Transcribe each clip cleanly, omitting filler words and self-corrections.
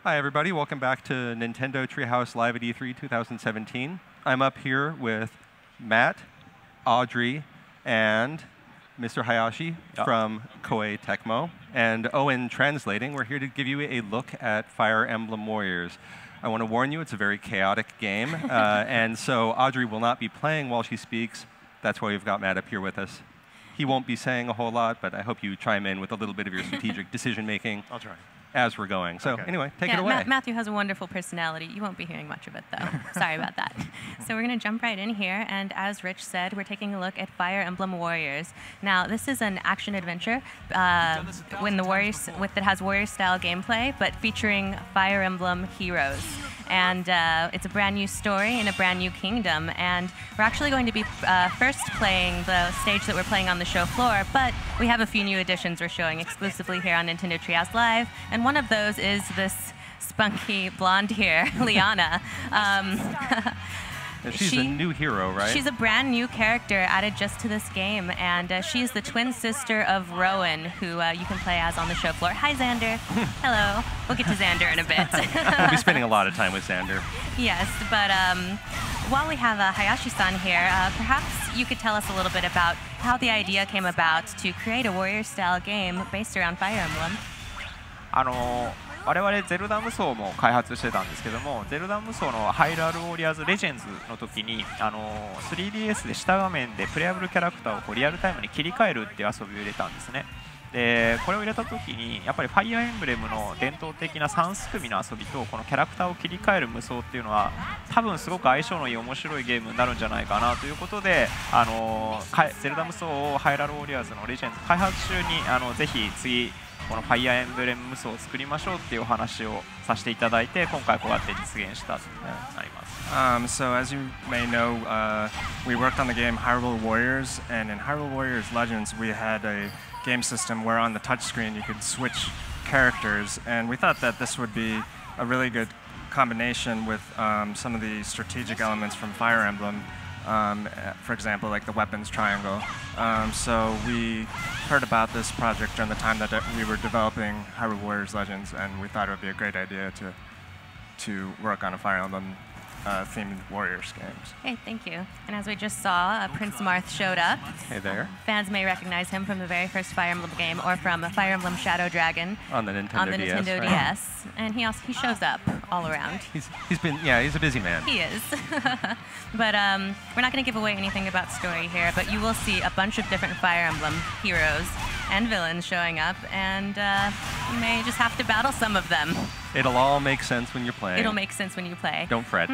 Hi, everybody. Welcome back to Nintendo Treehouse Live at E3 2017. I'm up here with Matt, Audrey, and Mr. Hayashi from Koei Tecmo. And Owen translating. We're here to give you a look at Fire Emblem Warriors. I want to warn you, it's a very chaotic game. And so Audrey will not be playing while she speaks. That's why we've got Matt up here with us. He won't be saying a whole lot, but I hope you chime in with a little bit of your strategic decision-making. I'll try. As we're going. So anyway, take it away. Matthew has a wonderful personality. You won't be hearing much of it, though. Sorry about that. So we're going to jump right in here. And as Rich said, we're taking a look at Fire Emblem Warriors. Now, this is an action-adventure that has Warriors-style gameplay, but featuring Fire Emblem heroes. And it's a brand new story in a brand new kingdom. And we're actually going to be first playing the stage that we're playing on the show floor, but we have a few new additions we're showing exclusively here on Nintendo Treehouse Live. And one of those is this spunky blonde here, Liana. She's a new hero, right? She's a brand new character added just to this game, and she's the twin sister of Rowan, who you can play as on the show floor. Hi, Xander. Hello. We'll get to Xander in a bit. We'll be spending a lot of time with Xander. Yes, but while we have Hayashi-san here, perhaps you could tell us a little bit about how the idea came about to create a Warrior-style game based around Fire Emblem. 我々ゼルダ無双も開発してたんですけども、ゼルダ無双のハイラルウォリアーズレジェンズの時に3DS で下画面でプレイアブルキャラクターをこうリアルタイムに切り替えるっていう遊びを入れたんですね。でこれを入れた時にやっぱりファイアーエンブレムの伝統的な3すくみの遊びとこのキャラクターを切り替える無双っていうのは多分すごく相性のいい面白いゲームになるんじゃないかなということでゼルダ無双をハイラルウォリアーズのレジェンズ開発中にぜひ次このファイアーエンブレム無双を作りましょうっていうお話をさせていただいて今回こうやって実現したとなります。So as you may know, we worked on the game Hyrule Warriors, and in Hyrule Warriors Legends we had a game system where on the touchscreen you could switch characters, and we thought that this would be a really good combination with some of the strategic elements from Fire Emblem. For example, like the weapons triangle. So we heard about this project during the time that we were developing Hyrule Warriors Legends, and we thought it would be a great idea to work on a Fire Emblem themed Warriors games. Hey, thank you. And as we just saw, Prince Marth showed up. Hey there. Fans may recognize him from the very first Fire Emblem game or from Fire Emblem Shadow Dragon on the Nintendo DS. And he shows up all around. He's a busy man. He is. But we're not going to give away anything about story here, but you will see a bunch of different Fire Emblem heroes and villains showing up, and you may just have to battle some of them. It'll all make sense when you're playing. It'll make sense when you play. Don't fret.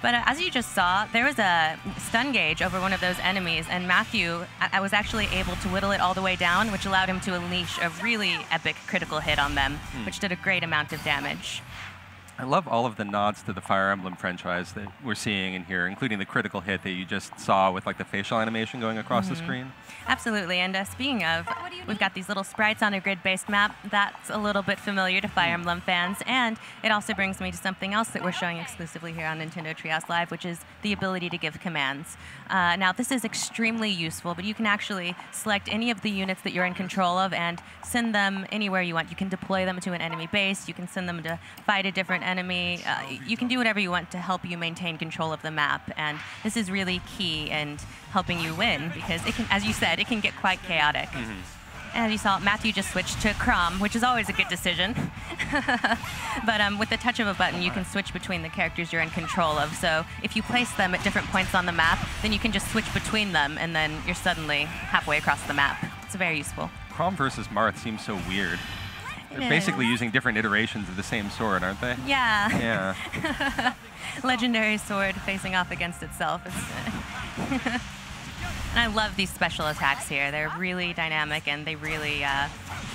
But as you just saw, there was a stun gauge over one of those enemies, and Matthew was actually able to whittle it all the way down, which allowed him to unleash a really epic critical hit on them, which did a great amount of damage. I love all of the nods to the Fire Emblem franchise that we're seeing in here, including the critical hit that you just saw with like the facial animation going across the screen. Absolutely, and speaking of, we've got these little sprites on a grid-based map. That's a little bit familiar to Fire Emblem fans, and it also brings me to something else that we're showing exclusively here on Nintendo Treehouse Live, which is the ability to give commands. Now, this is extremely useful, but you can actually select any of the units that you're in control of and send them anywhere you want. You can deploy them to an enemy base, you can send them to fight a different enemy, you can do whatever you want to help you maintain control of the map, and this is really key in helping you win, because it can, as you said, it can get quite chaotic. And as you saw, Matthew just switched to Chrom, which is always a good decision. But with the touch of a button, you can switch between the characters you're in control of. So if you place them at different points on the map, then you can just switch between them, and then you're suddenly halfway across the map. It's very useful. Chrom versus Marth seems so weird. They're basically using different iterations of the same sword, aren't they? Yeah. Yeah. Legendary sword facing off against itself. And I love these special attacks here. They're really dynamic, and they really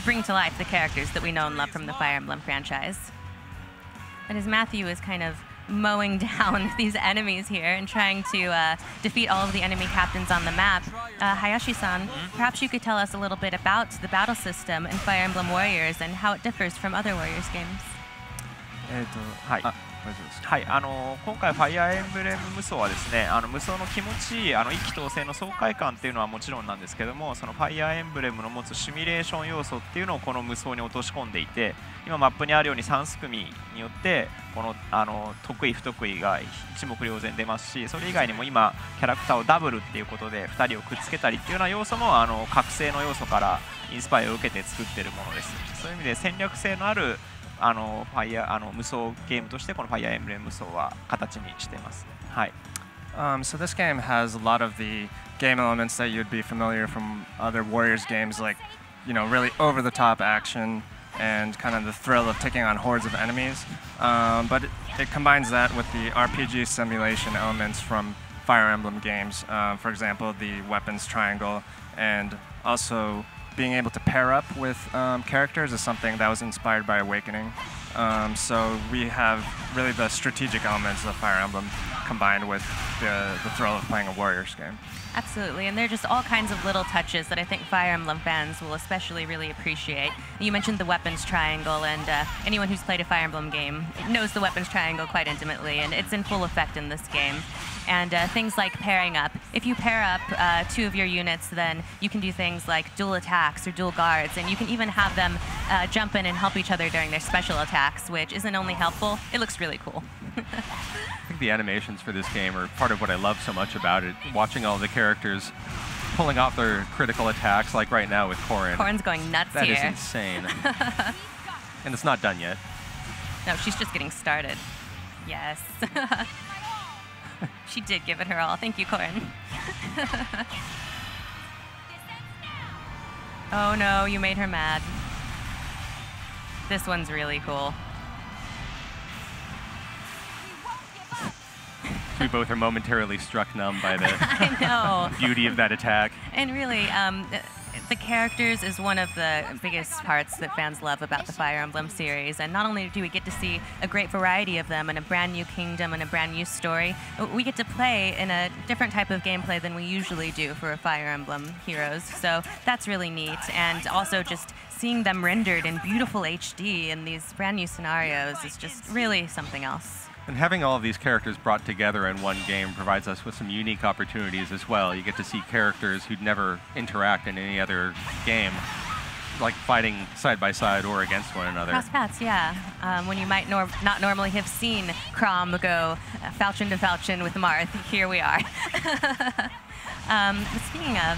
bring to life the characters that we know and love from the Fire Emblem franchise. And as Matthew is kind of mowing down these enemies here and trying to defeat all of the enemy captains on the map, Hayashi-san, perhaps you could tell us a little bit about the battle system in Fire Emblem Warriors and how it differs from other Warriors games. はい、はい、今回、ファイアーエンブレム無双はですね、無双の気持ちいい意気投合の爽快感っていうのはもちろんなんですけども、そのファイアーエンブレムの持つシミュレーション要素っていうのをこの無双に落とし込んでいて、今マップにあるように3すくみによってこの得意不得意が一目瞭然出ますし、それ以外にも今キャラクターをダブルっていうことで2人をくっつけたりっていうような要素も覚醒の要素からインスパイアを受けて作っているものです。そういう意味で戦略性のある無双ゲームとしてこのファイアーエンブレム無双は形にしています。はい。So this game has a lot of the game elements that you'd be familiar from other Warriors games, like, you know, really over-the-top action and kind of the thrill of taking on hordes of enemies. But it combines that with the RPG simulation elements from Fire Emblem games. For example, the weapons triangle, and also being able to pair up with characters is something that was inspired by Awakening. So we have really the strategic elements of Fire Emblem combined with the thrill of playing a Warriors game. Absolutely, and there are just all kinds of little touches that I think Fire Emblem fans will especially really appreciate. You mentioned the weapons triangle, and anyone who's played a Fire Emblem game knows the weapons triangle quite intimately, and it's in full effect in this game. And things like pairing up. If you pair up 2 of your units, then you can do things like dual attacks or dual guards, and you can even have them jump in and help each other during their special attacks, which isn't only helpful, it looks really cool. I think the animations for this game are part of what I love so much about it. Watching all the characters pulling off their critical attacks, like right now with Corrin. Corrin's going nuts here. That is insane. And it's not done yet. No, she's just getting started. Yes. She did give it her all. Thank you, Corrin. Oh no, you made her mad. This one's really cool. We both are momentarily struck numb by the I know. beauty of that attack. And really, the characters is one of the biggest parts that fans love about the Fire Emblem series. And not only do we get to see a great variety of them and a brand new kingdom and a brand new story, we get to play in a different type of gameplay than we usually do for Fire Emblem Heroes. So that's really neat. And also just seeing them rendered in beautiful HD in these brand new scenarios is just really something else. And having all of these characters brought together in one game provides us with some unique opportunities as well. You get to see characters who'd never interact in any other game, like fighting side by side or against one another. Cross paths, yeah. When you might not normally have seen Crom go falchion to falchion with Marth, here we are. Speaking of,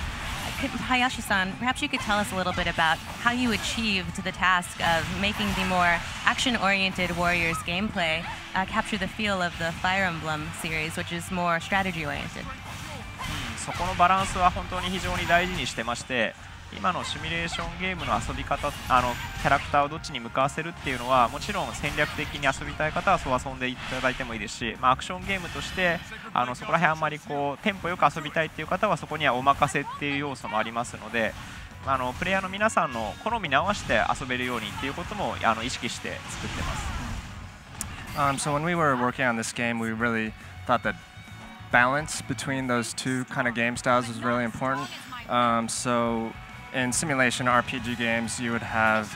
Hayashi-san, perhaps you could tell us a little bit about how you achieved the task of making the more action-oriented Warriors gameplay capture the feel of the Fire Emblem series, which is more strategy-oriented. そこのバランスは本当に非常に大事にしてまして、今のシミュレーションゲームの遊び方、キャラクターをどっちに向かわせるっていうのはもちろん戦略的に遊びたい方はそう遊んでいただいてもいいですし、アクションゲームとしてそこら辺あんまりこうテンポよく遊びたいっていう方はそこにはお任せっていう要素もありますので、プレイヤーの皆さんの好みに合わせて遊べるようにっていうことも意識して作ってます。So when we were working on this game, we really thought that balance between those two kind of game styles was really important. So in simulation RPG games, you would have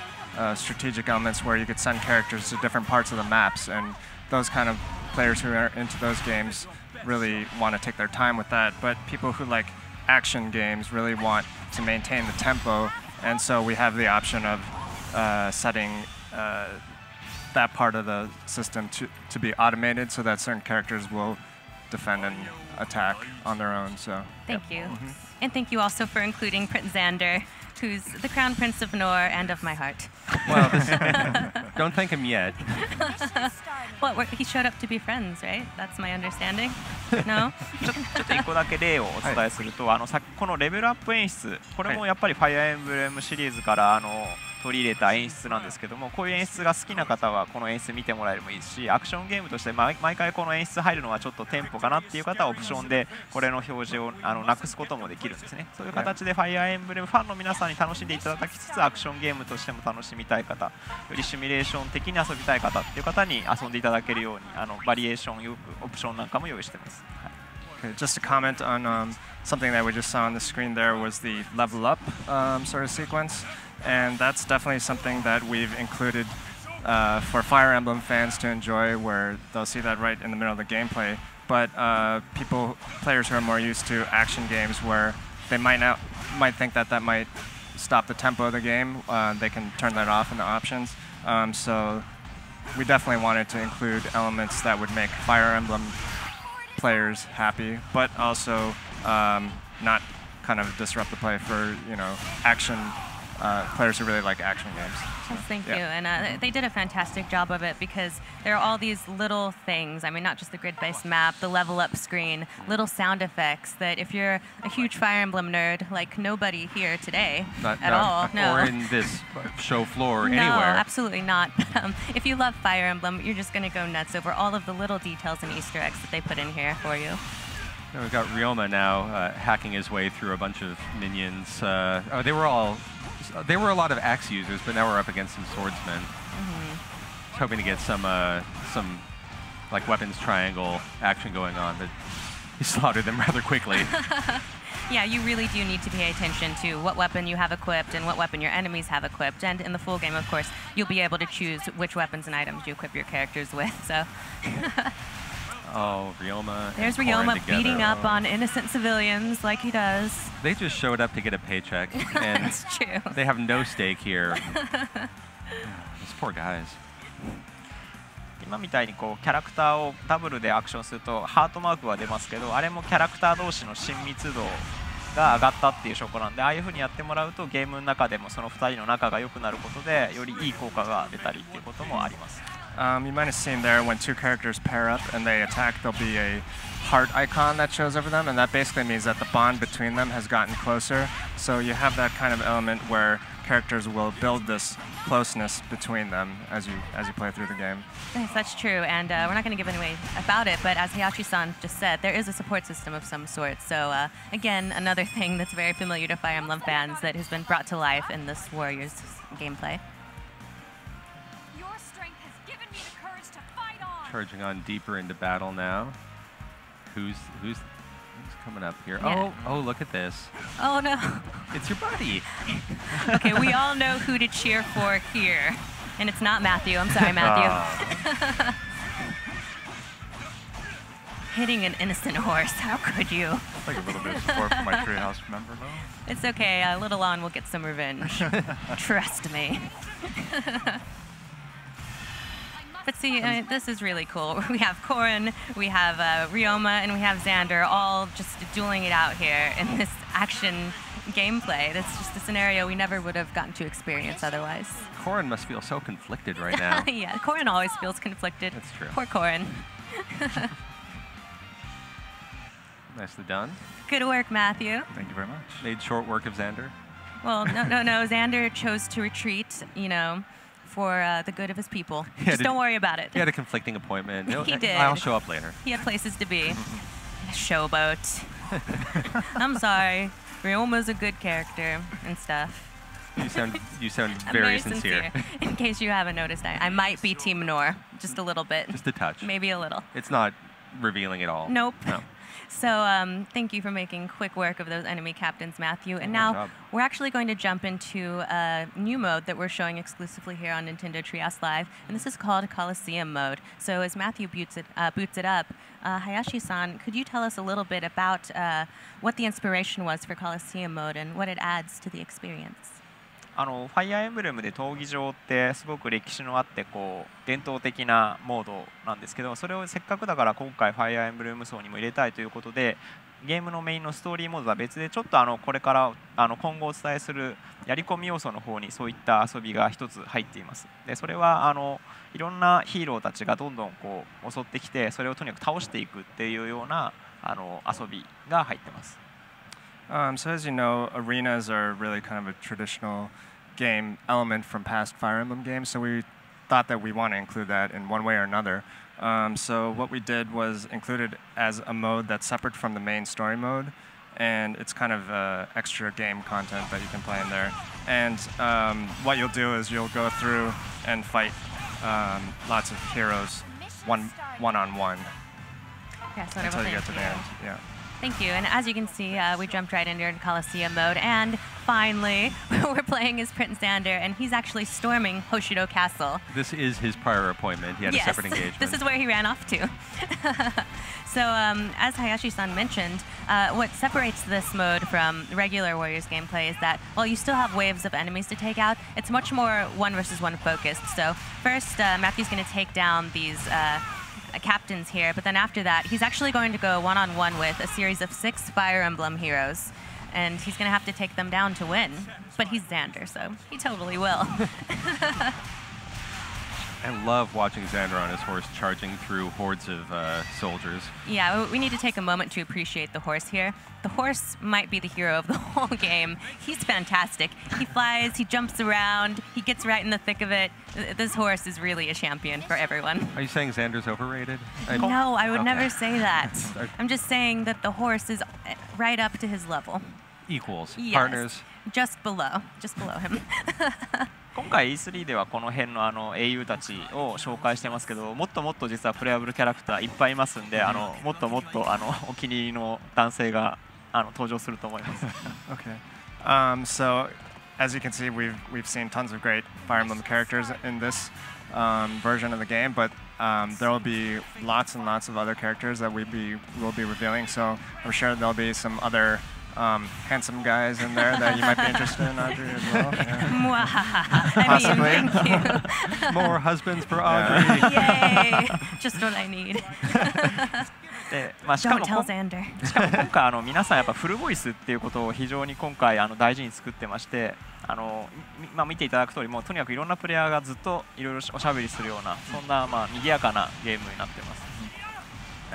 strategic elements where you could send characters to different parts of the maps, and those kind of players who are into those games really want to take their time with that. But people who like action games really want to maintain the tempo, and so we have the option of setting that part of the system to be automated so that certain characters will defend and attack on their own. So thank you. And thank you also for including Prince Xander, who's the Crown Prince of Nor and of my heart. Well, don't thank him yet. Well, he showed up to be friends, right? That's my understanding. No? ちょっと1個だけ例をお伝えすると、このレベルアップ演出、これもやっぱりファイアーエンブレムシリーズから取り入れた演出なんですけども、こういう演出が好きな方はこの演出見てもらえればいいし、アクションゲームとして毎回この演出入るのはちょっとテンポかなっていう方はオプションでこれの表示をなくすこともできるんですね。そういう形でファイアーエンブレムファンの皆さんに楽しんでいただきつつ、アクションゲームとしても楽しみたい方、よりシミュレーション的に遊びたい方っていう方に遊んでいただけるようにバリエーションオプションなんかも用意してます。Okay, just to comment on something that we just saw on the screen there was the level up sort of sequence. And that's definitely something that we've included for Fire Emblem fans to enjoy, where they'll see that right in the middle of the gameplay. But players who are more used to action games, where they might think that might stop the tempo of the game, they can turn that off in the options. So we definitely wanted to include elements that would make Fire Emblem players happy, but also not kind of disrupt the play for action players who really like action games. Yes, thank you. And they did a fantastic job of it, because there are all these little things. I mean, not just the grid-based map, the level up screen, little sound effects that if you're a huge Fire Emblem nerd, like nobody here today at all. No. Or in this show floor No, anywhere. absolutely not. If you love Fire Emblem, you're just going to go nuts over all of the little details and Easter eggs that they put in here for you. We've got Ryoma now hacking his way through a bunch of minions. They were a lot of axe users, but now we're up against some swordsmen. Hoping to get some like weapons triangle action going on, but he slaughtered them rather quickly. Yeah, you really do need to pay attention to what weapon you have equipped and what weapon your enemies have equipped. And in the full game, of course, you'll be able to choose which weapons and items you equip your characters with. So. Oh, Ryoma. There's Ryoma beating up on innocent civilians like he does. They just showed up to get a paycheck, and That's true. they have no stake here. These poor guys. 今みたいにこうキャラクターをダブルでアクションするとハートマークは出ますけど、あれもキャラクター同士の親密度が上がったっていう証拠なんで、ああいう風にやってもらうとゲームの中でもその2人の仲が良くなることでよりいい効果が出たりっていうこともあります。You might have seen there when two characters pair up and they attack, there'll be a heart icon that shows over them, and that basically means that the bond between them has gotten closer. So you have that kind of element where characters will build this closeness between them as you play through the game. Yes, that's true, and we're not going to give away about it, but as Hayashi-san just said, there is a support system of some sort. So again, another thing that's very familiar to Fire Emblem fans that has been brought to life in this Warriors gameplay. Charging on deeper into battle now. Who's coming up here? Yeah. Oh, look at this. Oh no. It's your buddy. Okay, we all know who to cheer for here. And it's not Matthew. I'm sorry, Matthew. Hitting an innocent horse. How could you? Like a little bit of support from my treehouse member, though. It's okay. Little on will get some revenge. Trust me. But see, this is really cool. We have Corrin, we have Ryoma, and we have Xander all just dueling it out here in this action gameplay. That's just a scenario we never would have gotten to experience otherwise. Corrin must feel so conflicted right now. Yeah, Corrin always feels conflicted. That's true. Poor Corrin. Nicely done. Good work, Matthew. Thank you very much. Made short work of Xander. Well, no. Xander chose to retreat, for the good of his people. Just don't worry about it. He had a conflicting appointment. He did. I'll show up later. He had places to be. Showboat. I'm sorry. Ryoma's a good character and stuff. You sound I'm very sincere. In case you haven't noticed, I might be Team Nor, just a little bit. Just a touch. Maybe a little. It's not revealing at all. Nope. No. So thank you for making quick work of those enemy captains, Matthew. And now we're actually going to jump into a new mode that we're showing exclusively here on Nintendo Treehouse Live, and this is called Coliseum mode. So as Matthew boots it up, Hayashi-san, could you tell us a little bit about what the inspiration was for Coliseum mode and what it adds to the experience? ファイアーエンブレムで闘技場ってすごく歴史のあって伝統的なモードなんですけど、それをせっかくだから今回ファイアーエンブレム層にも入れたいということで、ゲームのメインのストーリーモードとは別でちょっとこれから今後お伝えするやり込み要素の方にそういった遊びが一つ入っています。でそれはいろんなヒーローたちがどんどん襲ってきて、それをとにかく倒していくっていうような遊びが入ってます。So as you know, arenas are really kind of a traditional game element from past Fire Emblem games, so we thought that we want to include that in one way or another. So what we did was include it as a mode that's separate from the main story mode, and it's kind of extra game content that you can play in there. And what you'll do is you'll go through and fight lots of heroes one-on-one until you get to the end. Yeah. Thank you. And as you can see, we jumped right into Coliseum mode. And finally, we're playing as Prince Xander, and he's actually storming Hoshido Castle. This is his prior appointment. He had a separate engagement. This is where he ran off to. So, as Hayashi-san mentioned, what separates this mode from regular Warriors gameplay is that while you still have waves of enemies to take out, it's much more 1 versus 1 focused. So first, Matthew's going to take down these captains here, but then after that, he's actually going to go one-on-one with a series of 6 Fire Emblem heroes, and he's going to have to take them down to win. But he's Xander, so he totally will. I love watching Xander on his horse charging through hordes of soldiers. Yeah, we need to take a moment to appreciate the horse here. The horse might be the hero of the whole game. He's fantastic. He flies, he jumps around, he gets right in the thick of it. This horse is really a champion for everyone. Are you saying Xander's overrated? No, I would never say that. I'm just saying that the horse is right up to his level. Equals, yes. partners. Just below him. 今回 E3 ではこの辺の英雄たちを紹介してますけど、もっともっと実はプレイアブルキャラクターいっぱいいますんで、もっともっとお気に入りの男性が登場すると思います。Okay. So as you can see, we've seen tons of great Fire Emblem characters in this version of the game, but there will be lots and lots of other characters that will be revealing. So I'm sure there'll be some other handsome guys in there that you might be interested in, Audrey, as well. Yeah. Possibly. Thank you. More husbands for Audrey. Yay! Just what I need. で、し Don't か tell も Xander. 今回皆さんやっぱフルボイスっていうことを非常に今回大事に作ってまして、見ていただく通りもうとにかくいろんなプレイヤーがずっといろいろおしゃべりするようなそんな賑やかなゲームになってます。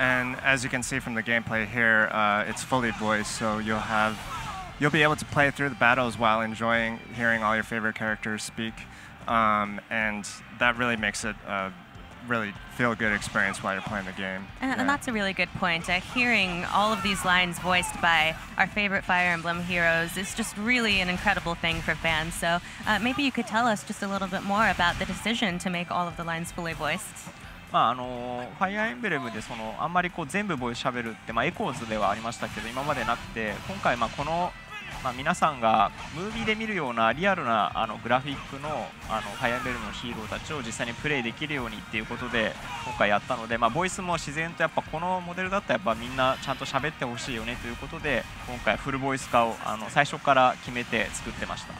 And as you can see from the gameplay here, it's fully voiced, so you'll be able to play through the battles while enjoying hearing all your favorite characters speak, and that really makes it a really feel-good experience while you're playing the game. And that's a really good point. Hearing all of these lines voiced by our favorite Fire Emblem heroes is just really an incredible thing for fans. So maybe you could tell us just a little bit more about the decision to make all of the lines fully voiced. ファイアーエンブレムであんまり全部ボイスしゃべるって、エコーズではありましたけど今までなくて、今回この、皆さんがムービーで見るようなリアルなグラフィックのファイアーエンブレムのヒーローたちを実際にプレイできるようにっていうことで今回やったので、ボイスも自然とやっぱこのモデルだったらやっぱみんなちゃんと喋ってほしいよねということで今回フルボイス化を最初から決めて作ってました。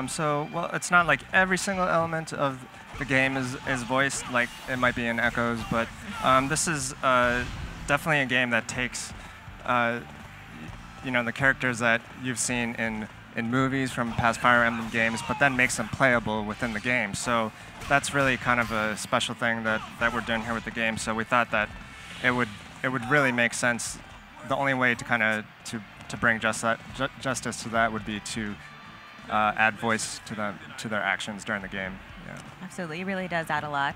So, well, it's not like every single element of the game is voiced, like it might be in Echoes, but this is definitely a game that takes, the characters that you've seen in movies from past Fire Emblem games, but then makes them playable within the game. So that's really kind of a special thing that we're doing here with the game. So we thought that it would really make sense. The only way to kind of to bring justice to that would be to add voice to their actions during the game. Yeah. Absolutely, it really does add a lot.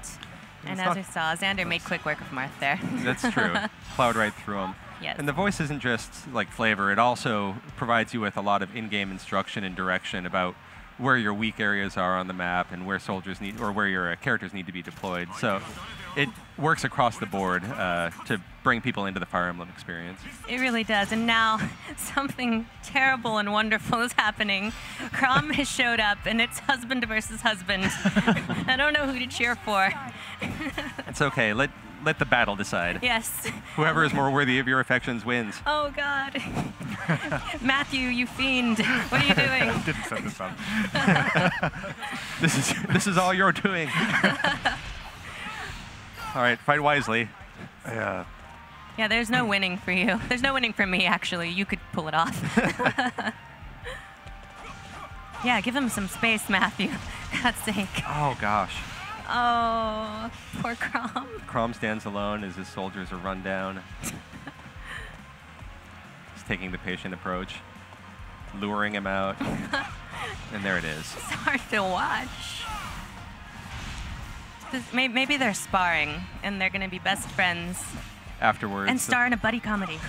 And as we saw, Xander made quick work of Marth there. That's true. Plowed right through them. Yes. And the voice isn't just like flavor, it also provides you with a lot of in-game instruction and direction about where your weak areas are on the map and where soldiers need, or where your characters need to be deployed. So it works across the board to bring people into the Fire Emblem experience. It really does. And now something terrible and wonderful is happening. Crom has showed up, and it's husband versus husband. I don't know who to cheer for. It's okay. Let the battle decide. Yes. Whoever is more worthy of your affections wins. Oh, God. Matthew, you fiend. What are you doing? I didn't set this up. This is all you're doing. All right, fight wisely. Yeah, there's no winning for you. There's no winning for me, actually. You could pull it off. Yeah, give him some space, Matthew. God's sake. Oh, gosh. Oh, poor Crom. Crom stands alone as his soldiers are run down. He's taking the patient approach, luring him out. And there it is. It's hard to watch. Maybe they're sparring, and they're going to be best friends. Afterwards. And star in a buddy comedy.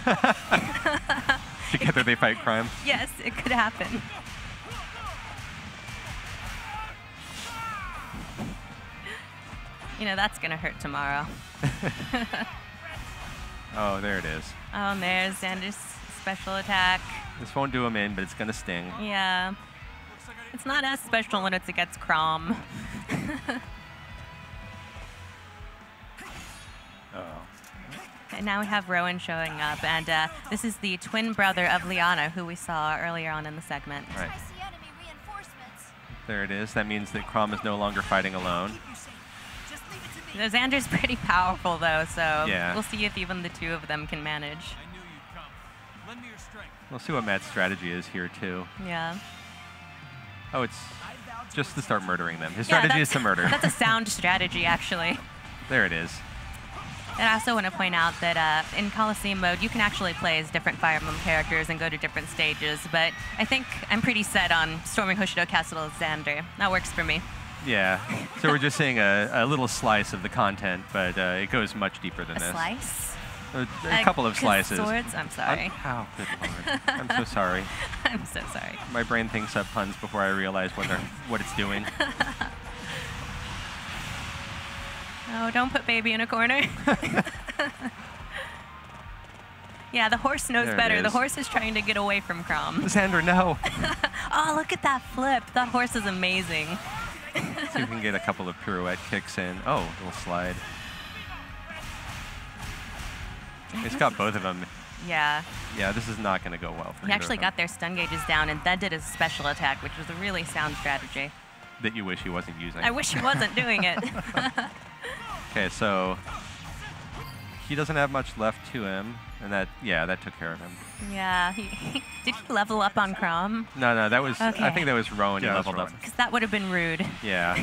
Together they fight crime. Yes, it could happen. You know, that's going to hurt tomorrow. Oh, there it is. Oh, and there's Xander's special attack. This won't do him in, but it's going to sting. Yeah. It's not as special when it's against Chrom. And now we have Rowan showing up, and this is the twin brother of Liana, who we saw earlier on in the segment. Right. There it is. That means that Chrom is no longer fighting alone. Xander's pretty powerful, though, so yeah. We'll see if even the two of them can manage. We'll see what Matt's strategy is here, too. Yeah. Oh, it's just to start murdering them. His strategy is to murder. That's a sound strategy, actually. There it is. And I also want to point out that in Coliseum mode, you can actually play as different Fire Emblem characters and go to different stages, but I think I'm pretty set on storming Hoshido Castle as Xander. That works for me. Yeah. So we're just seeing a little slice of the content, but it goes much deeper than this. A slice? A couple of slices. Swords? I'm sorry. Oh, good Lord. I'm so sorry. I'm so sorry. My brain thinks up puns before I realize what it's doing. Oh, don't put baby in a corner. Yeah, the horse knows better. The horse is trying to get away from Chrom. Xander, no. Oh, look at that flip. That horse is amazing. See if we can get a couple of pirouette kicks in. Oh, little slide. He's got both of them. Yeah. Yeah, this is not going to go well for He actually got their stun gauges down and then did his special attack, which was a really sound strategy. That you wish he wasn't using. I wish he wasn't doing it. Okay, so he doesn't have much left to him, and that took care of him. Yeah. Did he level up on Chrom? No, that was. Okay. I think that was Rowan who leveled up. Because that would have been rude. Yeah.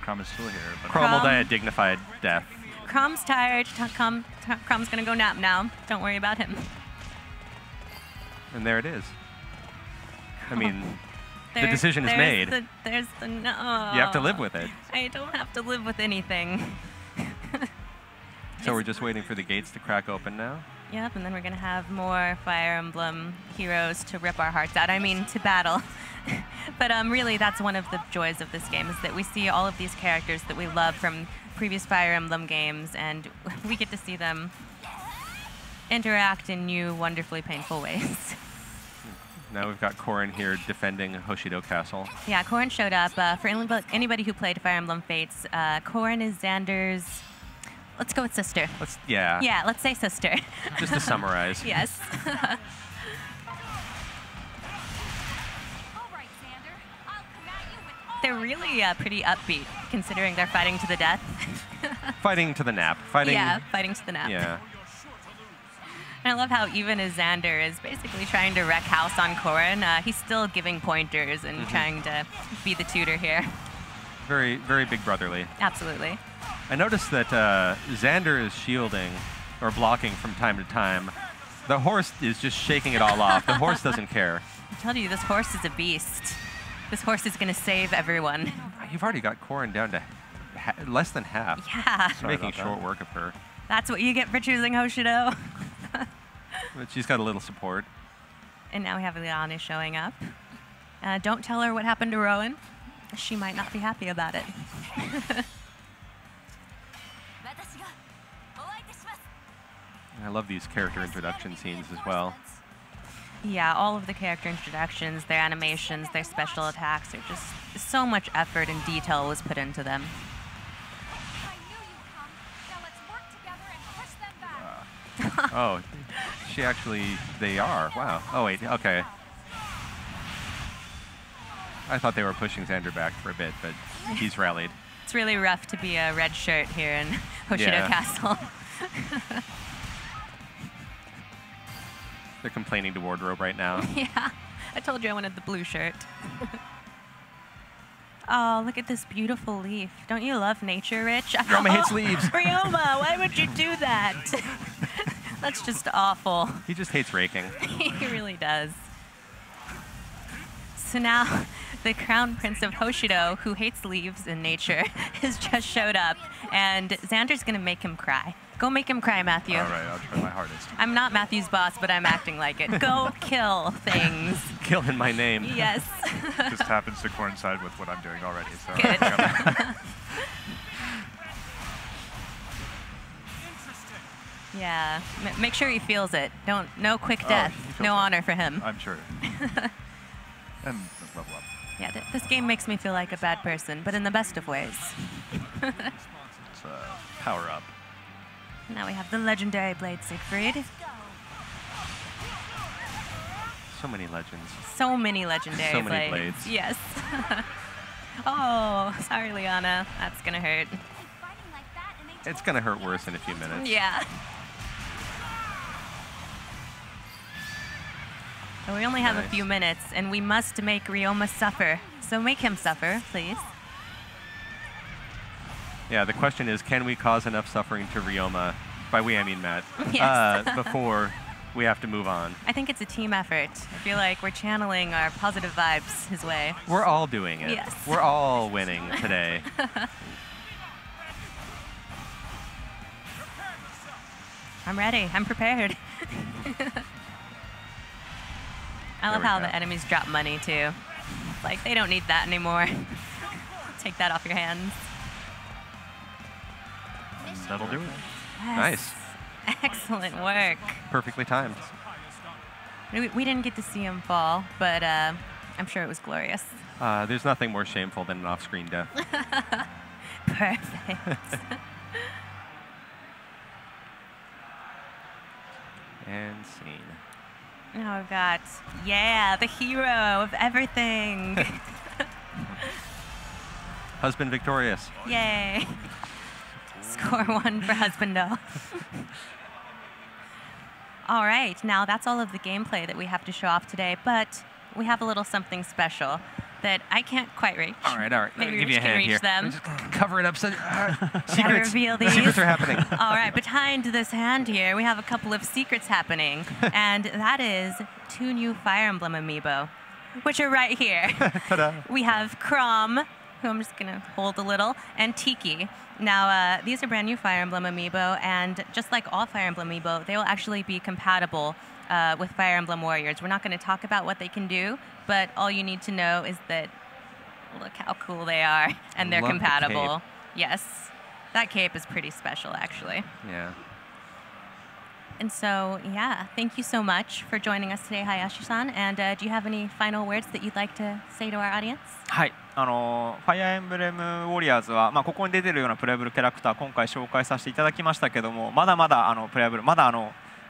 Chrom is still here. But Chrom will die a dignified death. Chrom's tired. Chrom's gonna go nap now. Don't worry about him. And there it is. I mean, the decision is made. There's the no. You have to live with it. I don't have to live with anything. So we're just waiting for the gates to crack open now? Yep, and then we're going to have more Fire Emblem heroes to rip our hearts out. I mean, to battle. But really, that's one of the joys of this game, is that we see all of these characters that we love from previous Fire Emblem games, and we get to see them interact in new, wonderfully painful ways. Now we've got Corrin here defending Hoshido Castle. Yeah, Corrin showed up. For anybody who played Fire Emblem Fates, Corrin is Xander's... Let's go with sister. Yeah. Yeah, let's say sister. Just to summarize. Yes. They're really pretty upbeat, considering they're fighting to the death. Fighting to the nap. Yeah, fighting to the nap. Yeah. And I love how even as Xander is basically trying to wreck house on Corrin, he's still giving pointers and trying to be the tutor here. Very, very big brotherly. Absolutely. I noticed that Xander is shielding or blocking from time to time. The horse is just shaking it all off. The horse doesn't care. I told you, this horse is a beast. This horse is going to save everyone. You've already got Corrin down to less than half. Yeah. Making short work of her. That's what you get for choosing Hoshido. But she's got a little support. And now we have Liana showing up. Don't tell her what happened to Rowan. She might not be happy about it. I love these character introduction scenes as well. Yeah, all of the character introductions, their animations, their special attacks, are just so much effort and detail was put into them. Oh, they are. Wow. Oh, wait, okay. I thought they were pushing Xander back for a bit, but he's rallied. It's really rough to be a red shirt here in Hoshido Castle. They're complaining to wardrobe right now. Yeah, I told you I wanted the blue shirt. Oh, look at this beautiful leaf. Don't you love nature, Rich? Ryoma hates leaves. Ryoma, why would you do that? That's just awful. He just hates raking. He really does. So now, the Crown Prince of Hoshido, who hates leaves and nature, has just showed up, and Xander's going to make him cry. Go make him cry, Matthew. All right, I'll try my hardest. I'm not Matthew's boss, but I'm acting like it. Go kill things. Kill in my name. Yes. Just happens to coincide with what I'm doing already. So. Good. Yeah, make sure he feels it. No quick death, no honor for him. I'm sure. And level up. Yeah, this game makes me feel like a bad person, but in the best of ways. It's power up. Now we have the legendary Blade Siegfried. So many legends. So many legendary So many blades. Yes. Oh, sorry, Liana. That's gonna hurt. It's going to hurt worse in a few minutes. Yeah. But we only have a few minutes, and we must make Ryoma suffer. So make him suffer, please. Yeah, the question is, can we cause enough suffering to Ryoma? By we, I mean Matt. Yes. Before we have to move on. I think it's a team effort. I feel like we're channeling our positive vibes his way. We're all doing it. Yes. We're all winning today. I'm ready. I'm prepared. I love how the enemies drop money, too. Like, they don't need that anymore. Take that off your hands. That'll do it. Yes. Nice. Excellent work. Perfectly timed. We didn't get to see him fall, but I'm sure it was glorious. There's nothing more shameful than an off-screen death. Perfect. And scene. Now we've got, yeah, the hero of everything. Husband victorious. Yay. Score 1 for Husbando. All right, now that's all of the gameplay that we have to show off today, but we have a little something special that I can't quite reach. All right. Maybe Give Rich you a can hand reach here. them. Just cover it up. So, Gotta secrets. reveal these. Secrets are happening. All right, behind this hand here, we have a couple of secrets happening, and that is 2 new Fire Emblem Amiibo, which are right here. Ta-da. We have Crom, who I'm just gonna hold a little, and Tiki. Now, these are brand new Fire Emblem Amiibo, and just like all Fire Emblem Amiibo, they will actually be compatible with Fire Emblem Warriors. We're not gonna talk about what they can do, but all you need to know is that look how cool they are, and they're Love the compatible. cape. Yes, that cape is pretty special, actually. Yeah. And so, yeah, thank you so much for joining us today, Hayashi-san. And do you have any final words that you'd like to say to our audience? はい、ファイアーエンブレムウォリアーズは、ここに出てるようなプレイヤブルキャラクター今回紹介させていただきましたけども、まだまだプレイヤブルまだ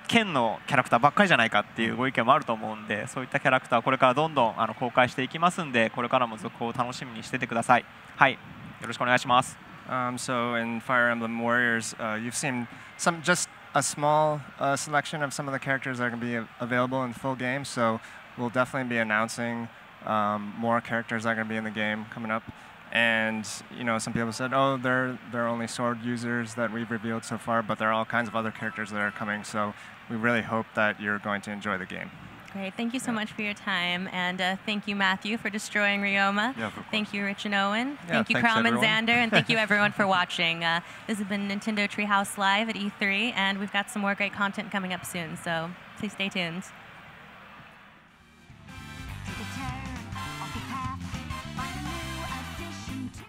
剣のキャラクターばっかりじゃないかっていうご意見もあると思うんで、そういったキャラクターこれからどんどん公開していきますんで、これからも続報を楽しみにしててください。はい、よろしくお願いします。So in Fire Emblem Warriors, you've seen just a small selection of some of the characters that are going to be available in the full game. So we'll definitely be announcing more characters that are going to be in the game coming up. And some people said, oh, they're only sword users that we've revealed so far, but there are all kinds of other characters that are coming. So we really hope that you're going to enjoy the game. Great. Thank you so much for your time. And thank you, Matthew, for destroying Ryoma. Yeah, of course. Thank you, Rich and Owen. Yeah, thank you, thanks, Crom and everyone. Xander. And thank you, everyone, for watching. This has been Nintendo Treehouse Live at E3, and we've got some more great content coming up soon. So please stay tuned.